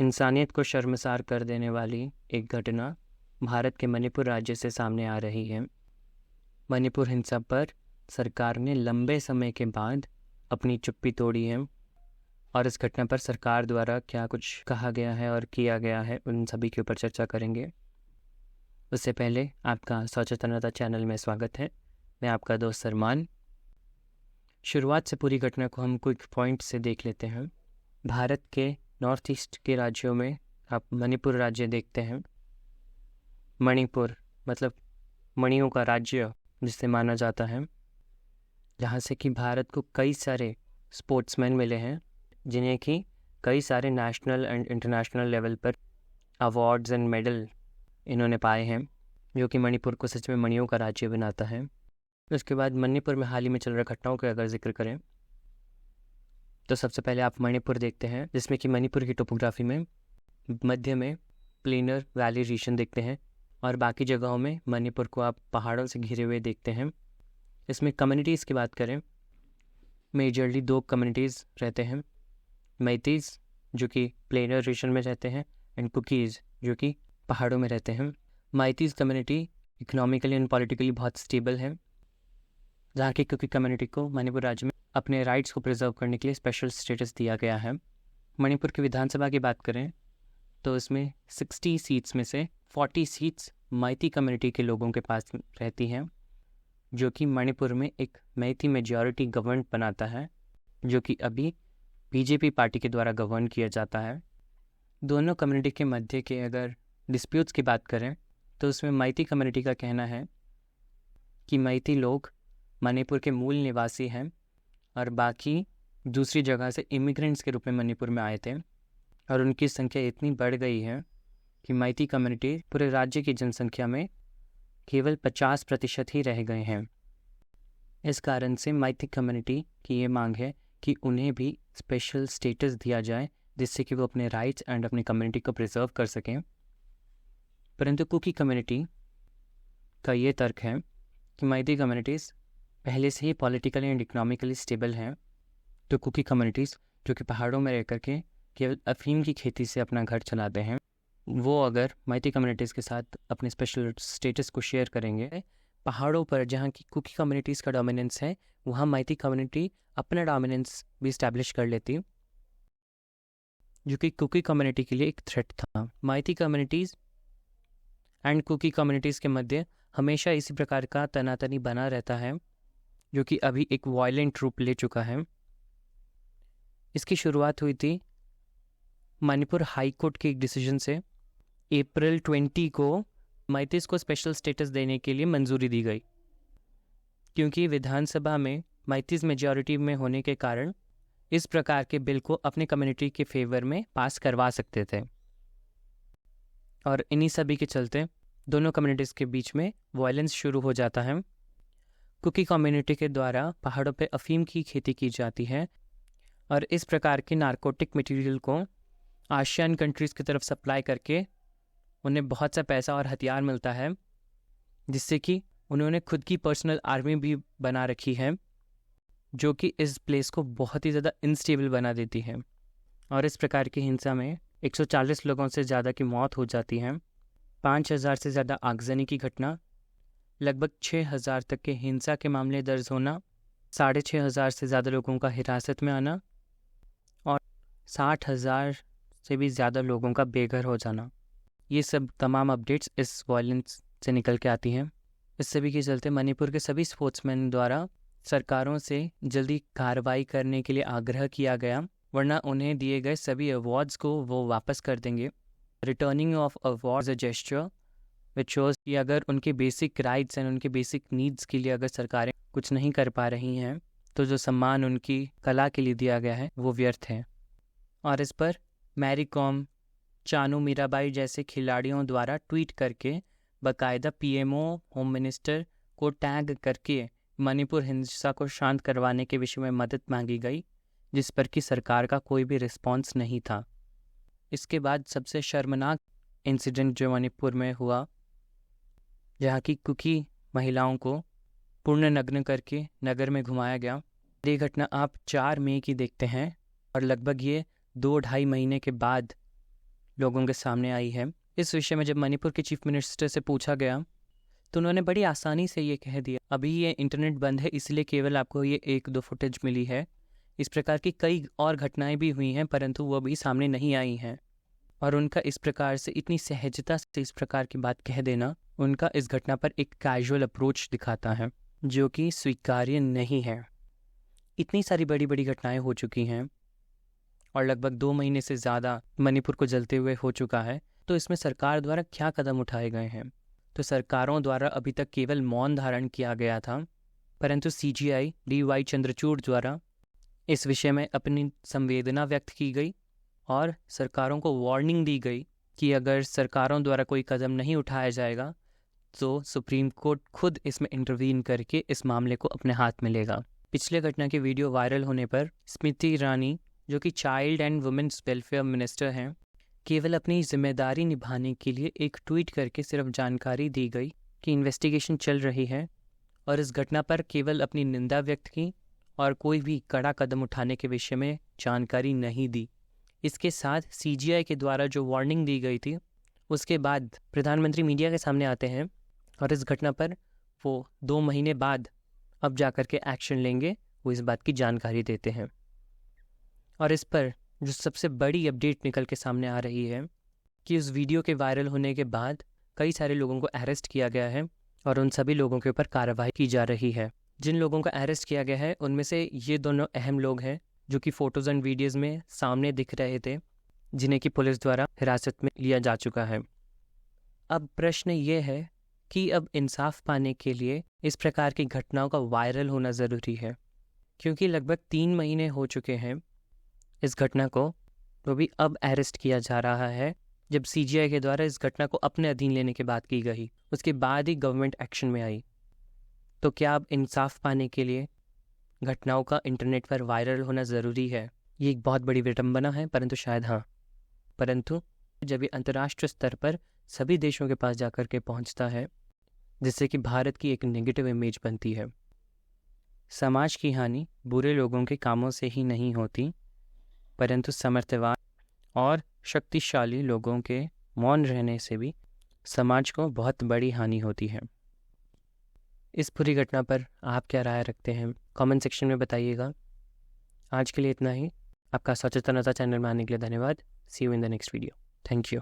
इंसानियत को शर्मसार कर देने वाली एक घटना भारत के मणिपुर राज्य से सामने आ रही है। मणिपुर हिंसा पर सरकार ने लंबे समय के बाद अपनी चुप्पी तोड़ी है और इस घटना पर सरकार द्वारा क्या कुछ कहा गया है और किया गया है उन सभी के ऊपर चर्चा करेंगे। उससे पहले आपका सचेतनता चैनल में स्वागत है। मैं आपका दोस्त सलमान। शुरुआत से पूरी घटना को हम क्विक पॉइंट से देख लेते हैं। भारत के नॉर्थ ईस्ट के राज्यों में आप मणिपुर राज्य देखते हैं। मणिपुर मतलब मणियों का राज्य जिसे माना जाता है, जहाँ से कि भारत को कई सारे स्पोर्ट्समैन मिले हैं जिन्हें कि कई सारे नेशनल एंड इंटरनेशनल लेवल पर अवार्ड्स एंड मेडल इन्होंने पाए हैं, जो कि मणिपुर को सच में मणियों का राज्य बनाता है। उसके बाद मणिपुर में हाल ही में चल रही घटनाओं का अगर जिक्र करें तो सबसे पहले आप मणिपुर देखते हैं, जिसमें कि मणिपुर की टोपोग्राफी में मध्य में प्लेनर वैली रीजन देखते हैं और बाकी जगहों में मणिपुर को आप पहाड़ों से घिरे हुए देखते हैं। इसमें कम्युनिटीज़ की बात करें, मेजरली दो कम्युनिटीज़ रहते हैं। मैतीज़ जो कि प्लेनर रीजन में रहते हैं एंड कुकीज़ जो कि पहाड़ों में रहते हैं। मैतीज़ कम्युनिटी इकोनॉमिकली एंड पॉलिटिकली बहुत स्टेबल है, जहाँ की कुकी कम्युनिटी को मणिपुर राज्य में अपने राइट्स को प्रिजर्व करने के लिए स्पेशल स्टेटस दिया गया है। मणिपुर की विधानसभा की बात करें तो इसमें 60 सीट्स में से 40 सीट्स मैती कम्युनिटी के लोगों के पास रहती हैं, जो कि मणिपुर में एक मैती मेजॉरिटी गवर्नमेंट बनाता है, जो कि अभी बीजेपी पार्टी के द्वारा गवर्न किया जाता है। दोनों कम्युनिटी के मध्य के अगर डिस्प्यूट्स की बात करें तो उसमें मैती कम्युनिटी का कहना है कि मैती लोग मणिपुर के मूल निवासी हैं और बाकी दूसरी जगह से इमिग्रेंट्स के रूप में मणिपुर में आए थे और उनकी संख्या इतनी बढ़ गई है कि मैती कम्युनिटी पूरे राज्य की जनसंख्या में केवल 50% ही रह गए हैं। इस कारण से मैती कम्युनिटी की ये मांग है कि उन्हें भी स्पेशल स्टेटस दिया जाए, जिससे कि वो अपने राइट्स एंड अपनी कम्युनिटी को प्रिजर्व कर सकें। परंतु कुकी कम्युनिटी का ये तर्क है कि मैती कम्युनिटीज़ पहले से ही पॉलिटिकली एंड इकोनॉमिकली स्टेबल हैं, तो कुकी कम्युनिटीज़ जो कि पहाड़ों में रह करके केवल अफीम की खेती से अपना घर चलाते हैं, वो अगर मैती कम्युनिटीज़ के साथ अपने स्पेशल स्टेटस को शेयर करेंगे, पहाड़ों पर जहाँ की कुकी कम्युनिटीज़ का डोमिनेंस है वहाँ मैती कम्युनिटी अपना डोमिनेंस भी इस्टेब्लिश कर लेती, जो कि कुकी कम्युनिटी के लिए एक थ्रेट था। Meitei communities and Kuki communities के मध्य हमेशा इसी प्रकार का तनातनी बना रहता है, जो कि अभी एक वायलेंट रूप ले चुका है। इसकी शुरुआत हुई थी मणिपुर हाई कोर्ट के एक डिसीजन से। अप्रैल 20 को मैतीज़ को स्पेशल स्टेटस देने के लिए मंजूरी दी गई, क्योंकि विधानसभा में मैतीज़ मेजॉरिटी में होने के कारण इस प्रकार के बिल को अपने कम्युनिटी के फेवर में पास करवा सकते थे। और इन्हीं सभी के चलते दोनों कम्युनिटीज़ के बीच में वायलेंस शुरू हो जाता है। कुकी कम्युनिटी के द्वारा पहाड़ों पे अफीम की खेती की जाती है और इस प्रकार के नारकोटिक मटेरियल को आसियान कंट्रीज़ की तरफ सप्लाई करके उन्हें बहुत सा पैसा और हथियार मिलता है, जिससे कि उन्होंने खुद की पर्सनल आर्मी भी बना रखी है, जो कि इस प्लेस को बहुत ही ज़्यादा इनस्टेबल बना देती है। और इस प्रकार की हिंसा में 140 लोगों से ज़्यादा की मौत हो जाती है, 5000 से ज़्यादा आगजनी की घटना, लगभग 6000 तक के हिंसा के मामले दर्ज होना, 6500 से ज़्यादा लोगों का हिरासत में आना और 60,000 से भी ज़्यादा लोगों का बेघर हो जाना। ये सब तमाम अपडेट्स इस वायलेंस से निकल के आती हैं। इस सभी के चलते मणिपुर के सभी स्पोर्ट्समैन द्वारा सरकारों से जल्दी कार्रवाई करने के लिए आग्रह किया गया, वरना उन्हें दिए गए सभी अवार्ड्स को वो वापस कर देंगे। Returning of awards a gesture which shows कि अगर उनके बेसिक राइट्स एंड उनके बेसिक नीड्स के लिए अगर सरकारें कुछ नहीं कर पा रही हैं, तो जो सम्मान उनकी कला के लिए दिया गया है वो व्यर्थ है। और इस पर मैरी कॉम, चानू मीराबाई जैसे खिलाड़ियों द्वारा ट्वीट करके बाकायदा पीएमओ, होम मिनिस्टर को टैग करके मणिपुर हिंसा को शांत करवाने के विषय में मदद मांगी गई, जिस पर कि सरकार का कोई भी रिस्पॉन्स नहीं था। इसके बाद सबसे शर्मनाक इंसिडेंट जो मणिपुर में हुआ, जहाँ की कुकी महिलाओं को पूर्ण नग्न करके नगर में घुमाया गया। ये घटना आप 4 मई की देखते हैं और लगभग ये 2-2.5 महीने के बाद लोगों के सामने आई है। इस विषय में जब मणिपुर के चीफ मिनिस्टर से पूछा गया तो उन्होंने बड़ी आसानी से ये कह दिया, अभी ये इंटरनेट बंद है इसलिए केवल आपको ये 1-2 फुटेज मिली है। इस प्रकार की कई और घटनाएं भी हुई हैं परंतु वो भी सामने नहीं आई हैं। और उनका इस प्रकार से इतनी सहजता से इस प्रकार की बात कह देना उनका इस घटना पर एक कैजुअल अप्रोच दिखाता है जो कि स्वीकार्य नहीं है। इतनी सारी बड़ी बड़ी घटनाएं हो चुकी हैं और लगभग 2 महीने से ज़्यादा मणिपुर को जलते हुए हो चुका है, तो इसमें सरकार द्वारा क्या कदम उठाए गए हैं? तो सरकारों द्वारा अभी तक केवल मौन धारण किया गया था, परंतु CGI DY चंद्रचूड़ द्वारा इस विषय में अपनी संवेदना व्यक्त की गई और सरकारों को वार्निंग दी गई कि अगर सरकारों द्वारा कोई कदम नहीं उठाया जाएगा तो सुप्रीम कोर्ट खुद इसमें इंटरवीन करके इस मामले को अपने हाथ में लेगा। पिछले घटना के वीडियो वायरल होने पर स्मृति ईरानी जो कि child and women's welfare minister हैं, केवल अपनी जिम्मेदारी निभाने के लिए एक ट्वीट करके सिर्फ जानकारी दी गई कि इन्वेस्टिगेशन चल रही है और इस घटना पर केवल अपनी निंदा व्यक्त की और कोई भी कड़ा कदम उठाने के विषय में जानकारी नहीं दी। इसके साथ CGI के द्वारा जो वार्निंग दी गई थी उसके बाद प्रधानमंत्री मीडिया के सामने आते हैं और इस घटना पर वो 2 महीने बाद अब जाकर के एक्शन लेंगे, वो इस बात की जानकारी देते हैं। और इस पर जो सबसे बड़ी अपडेट निकल के सामने आ रही है कि उस वीडियो के वायरल होने के बाद कई सारे लोगों को अरेस्ट किया गया है और उन सभी लोगों के ऊपर कार्रवाई की जा रही है। जिन लोगों को अरेस्ट किया गया है उनमें से ये दोनों अहम लोग हैं जो कि फ़ोटोज़ एंड वीडियोज़ में सामने दिख रहे थे, जिन्हें कि पुलिस द्वारा हिरासत में लिया जा चुका है। अब प्रश्न ये है कि अब इंसाफ पाने के लिए इस प्रकार की घटनाओं का वायरल होना ज़रूरी है, क्योंकि लगभग 3 महीने हो चुके हैं इस घटना को, वो भी अब अरेस्ट किया जा रहा है जब CGI के द्वारा इस घटना को अपने अधीन लेने की बात की गई, उसके बाद ही गवर्नमेंट एक्शन में आई। तो क्या अब इंसाफ पाने के लिए घटनाओं का इंटरनेट पर वायरल होना ज़रूरी है? ये एक बहुत बड़ी विडंबना है, परंतु शायद हाँ। परंतु जब ये अंतर्राष्ट्रीय स्तर पर सभी देशों के पास जाकर के पहुंचता है, जिससे कि भारत की एक नेगेटिव इमेज बनती है। समाज की हानि बुरे लोगों के कामों से ही नहीं होती, परंतु समर्थवान और शक्तिशाली लोगों के मौन रहने से भी समाज को बहुत बड़ी हानि होती है। इस पूरी घटना पर आप क्या राय रखते हैं कमेंट सेक्शन में बताइएगा। आज के लिए इतना ही। आपका सचेतनता चैनल में आने के लिए धन्यवाद। See you in the next video. Thank you.